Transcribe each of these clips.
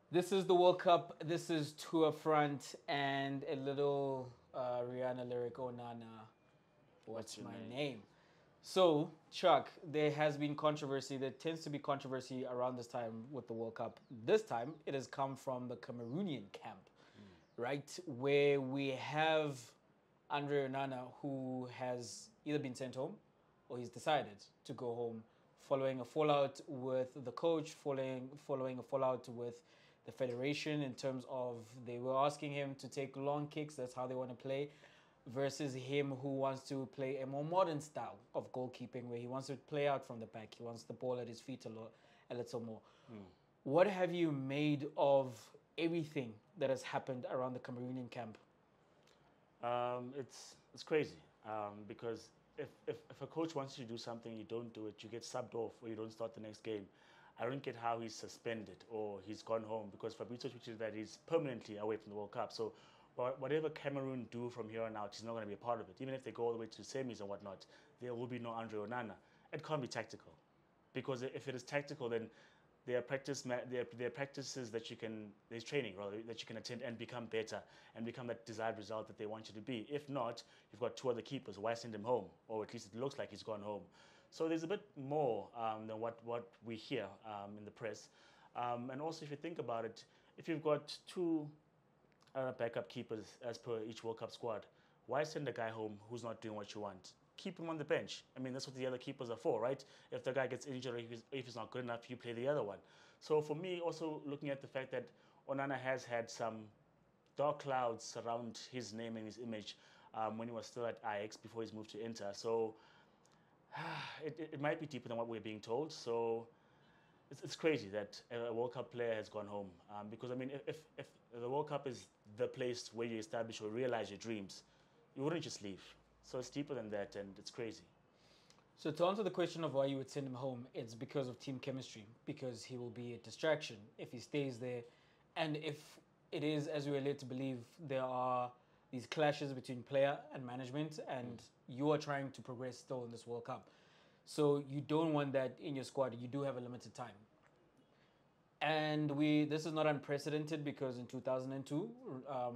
This is the World Cup. This is Tour Front and a little Rihanna lyric, Onana. What's What's your my name? name? So, Chuck, there has been controversy. There tends to be controversy around this time with the World Cup. This time, it has come from the Cameroonian camp, right? Where we have Andre Onana, who has either been sent home or he's decided to go home following a fallout with the coach, following a fallout with the federation in terms of they were asking him to take long kicks. That's how they want to play versus him who wants to play a more modern style of goalkeeping where he wants to play out from the back. He wants the ball at his feet a little more. What have you made of everything that has happened around the Cameroonian camp? It's crazy because if a coach wants you to do something, you don't do it, you get subbed off or you don't start the next game. I don't get how he's suspended or he's gone home because Fabrizio tweeted that he's permanently away from the World Cup. So whatever Cameroon do from here on out, he's not going to be a part of it. Even if they go all the way to semis and whatnot, there will be no Andre Onana. It can't be tactical because if it is tactical, then there are there are practices that you can there's training rather that you can attend and become better and become that desired result that they want you to be. If not, you've got two other keepers. Why send him home? Or at least it looks like he's gone home. So there's a bit more than what we hear in the press. And also, if you think about it, if you've got two backup keepers as per each World Cup squad, why send a guy home who's not doing what you want? Keep him on the bench. I mean, that's what the other keepers are for, right? If the guy gets injured or if he's not good enough, you play the other one. So for me, also looking at the fact that Onana has had some dark clouds surround his name and his image when he was still at Ajax before he's moved to Inter. So it might be deeper than what we're being told. So it's crazy that a World Cup player has gone home because I mean if the World Cup is the place where you establish or realize your dreams, you wouldn't just leave. So it's deeper than that, and it's crazy. So to answer the question of why you would send him home, it's because of team chemistry, because he will be a distraction if he stays there. And if it is, as we are led to believe, there are these clashes between player and management, and you are trying to progress still in this World Cup. So you don't want that in your squad. You do have a limited time. And this is not unprecedented because in 2002,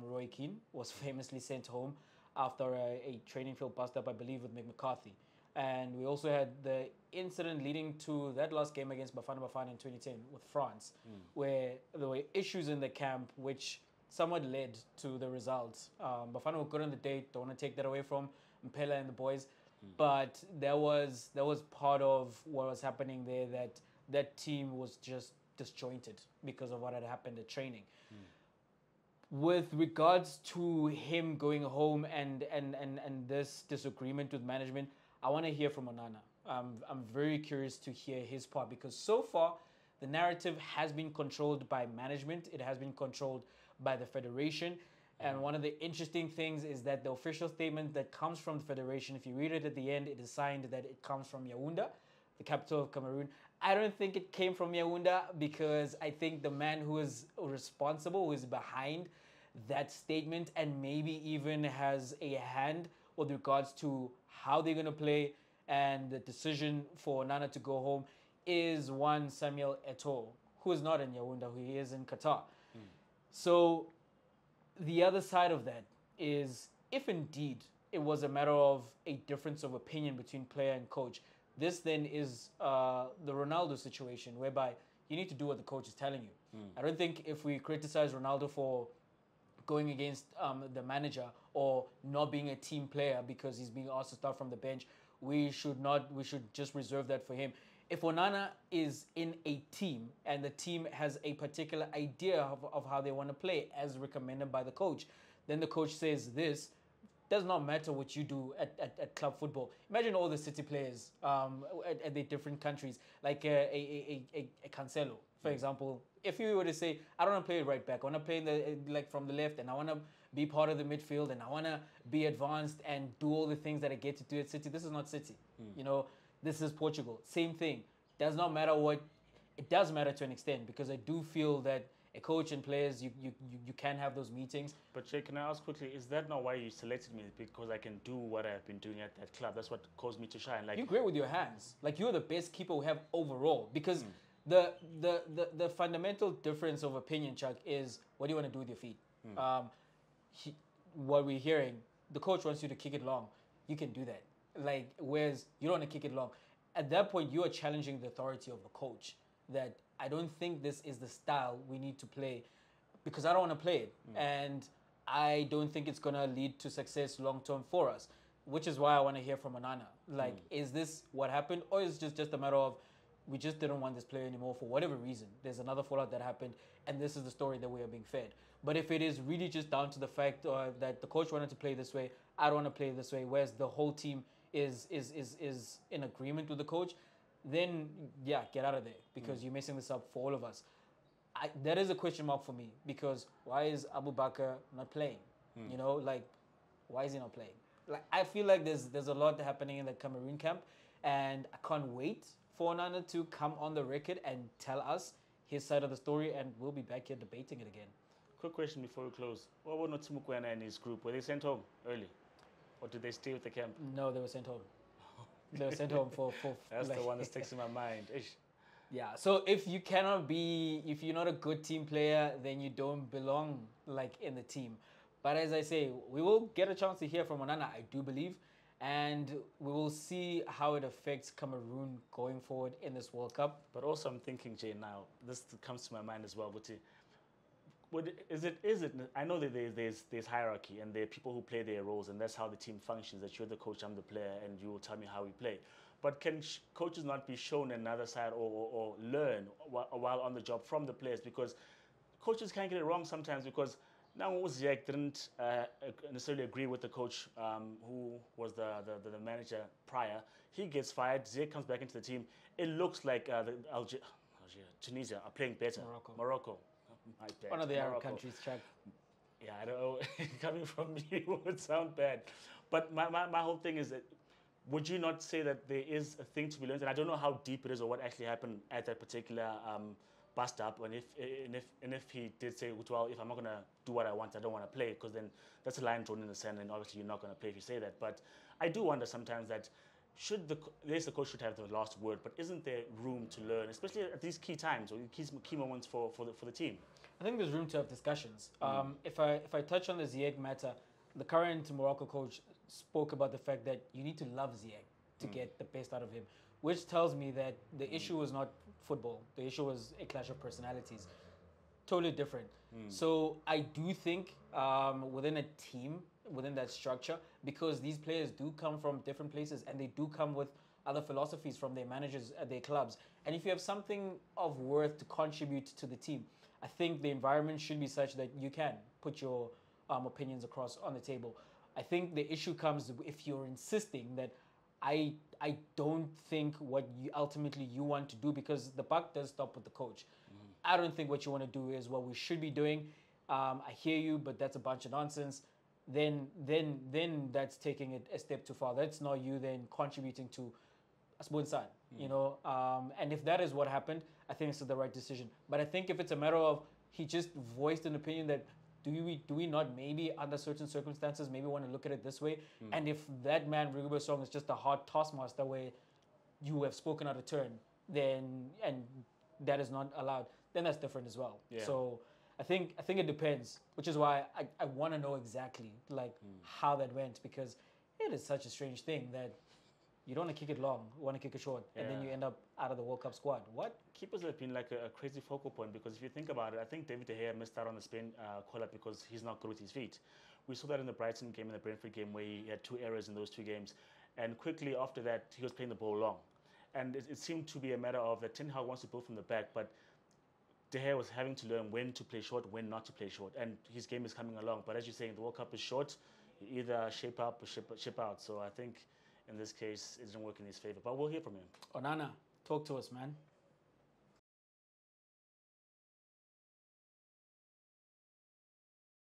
Roy Keane was famously sent home after a training field bust up, I believe, with McCarthy. And we also had the incident leading to that last game against Bafana in 2010 with France, where there were issues in the camp which somewhat led to the results. Bafana were good on the date, don't want to take that away from Mpela and the boys, but that was part of what was happening there, that team was just disjointed because of what had happened at training. With regards to him going home and this disagreement with management, I want to hear from Onana. I'm very curious to hear his part because so far the narrative has been controlled by management. It has been controlled by the federation. And one of the interesting things is that the official statement that comes from the federation, if you read it at the end, it is signed that it comes from Yaoundé, the capital of Cameroon. I don't think it came from Yaoundé because I think the man who is responsible, who is behind that statement and maybe even has a hand with regards to how they're going to play and the decision for Nana to go home is one Samuel Eto'o, who is not in Yaoundé, who he is in Qatar. So the other side of that is if indeed it was a matter of a difference of opinion between player and coach, this then is the Ronaldo situation whereby you need to do what the coach is telling you. I don't think if we criticize Ronaldo for going against the manager or not being a team player because he's being asked to start from the bench, we should just reserve that for him. If Onana is in a team and the team has a particular idea of how they want to play as recommended by the coach, then the coach says this, does not matter what you do at club football. Imagine all the City players at the different countries, like a Cancelo, for example. If you were to say, I don't want to play right back, I want to play from the left, and I want to be part of the midfield, and I want to be advanced and do all the things that I get to do at City. This is not City. This is Portugal. Same thing. Does not matter what. It does matter to an extent because I do feel that a coach and players, you can have those meetings. But Jay, can I ask quickly, is that not why you selected me? Because I can do what I've been doing at that club. That's what caused me to shine. Like You're great with your hands. Like you're the best keeper we have overall because the fundamental difference of opinion, Chuck, is what do you want to do with your feet? He, what we're hearing, the coach wants you to kick it long. You can do that. Like, whereas you don't want to kick it long. At that point, you are challenging the authority of the coach. That I don't think this is the style we need to play because I don't want to play it. And I don't think it's going to lead to success long term for us, which is why I want to hear from Onana. Like, is this what happened, or is it just a matter of we just didn't want this player anymore for whatever reason? There's another fallout that happened, and this is the story that we are being fed. But if it is really just down to the fact that the coach wanted to play this way, I don't want to play this way, whereas the whole team is in agreement with the coach, then yeah, get out of there because you're messing this up for all of us. That is a question mark for me because why is Abu Bakr not playing? You know, like, why is he not playing? Like, I feel like there's a lot happening in the Cameroon camp, and I can't wait for Onana to come on the record and tell us his side of the story, and we'll be back here debating it again. Quick question before we close. What about Notimukwena and his group? Were they sent home early? Or did they stay with the camp? No, they were sent home. They were sent home for That's the one that sticks in my mind. Ish. Yeah, so if you're not a good team player, then you don't belong like in the team. But as I say, we will get a chance to hear from Onana, I do believe, and we will see how it affects Cameroon going forward in this World Cup. But also I'm thinking, Jay, now, this comes to my mind as well, Buti. Is it? I know that there's hierarchy and there are people who play their roles, and that's how the team functions. That you're the coach, I'm the player, and you will tell me how we play. But can coaches not be shown another side or learn while on the job from the players? Because coaches can get it wrong sometimes. Because now Ziyech didn't necessarily agree with the coach who was the manager prior. He gets fired. Ziyech comes back into the team. It looks like Tunisia are playing better. Morocco. My bad. One of the Arab countries, Chuck. Yeah, I don't know. Coming from you would sound bad. But my whole thing is that would you not say that there is a thing to be learned? And I don't know how deep it is or what actually happened at that particular bust up. And if he did say, well, if I'm not going to do what I want, I don't want to play, because then that's a line drawn in the sand, and obviously you're not going to play if you say that. But I do wonder sometimes that the coach should have the last word, but isn't there room to learn, especially at these key times or key moments for the team? I think there's room to have discussions. If I touch on the Ziyech matter, the current Morocco coach spoke about the fact that you need to love Ziyech to get the best out of him, which tells me that the issue was not football. The issue was a clash of personalities. Totally different. So I do think within a team, within that structure, because these players do come from different places and they do come with other philosophies from their managers at their clubs. And if you have something of worth to contribute to the team, I think the environment should be such that you can put your opinions across on the table. I think the issue comes if you're insisting that I don't think what you ultimately you want to do, because the buck does stop with the coach. I don't think what you want to do is what we should be doing. I hear you, but that's a bunch of nonsense. Then that's taking it a step too far. That's not you then contributing to a spoon son, you know. And if that is what happened, I think it's the right decision. But I think if it's a matter of he just voiced an opinion that do we not maybe under certain circumstances maybe want to look at it this way, and if that man Rigobert Song is just a hard tossmaster where you have spoken out of turn, then and that is not allowed, then that's different as well. Yeah. So I think it depends, which is why I want to know exactly like how that went, because it is such a strange thing that you don't want to kick it long, you want to kick it short, and then you end up out of the World Cup squad. What? Keepers have been like a crazy focal point, because if you think about it, I think David De Gea missed out on the Spain call-up because he's not good with his feet. We saw that in the Brighton game and the Brentford game where he had 2 errors in those 2 games. And quickly after that, he was playing the ball long. And it seemed to be a matter of that Ten Hag wants to build from the back, but De Gea was having to learn when to play short, when not to play short. And his game is coming along. But as you're saying, the World Cup is short. You either shape up or ship out. So I think in this case, it didn't work in his favor. But we'll hear from him. Onana, talk to us, man.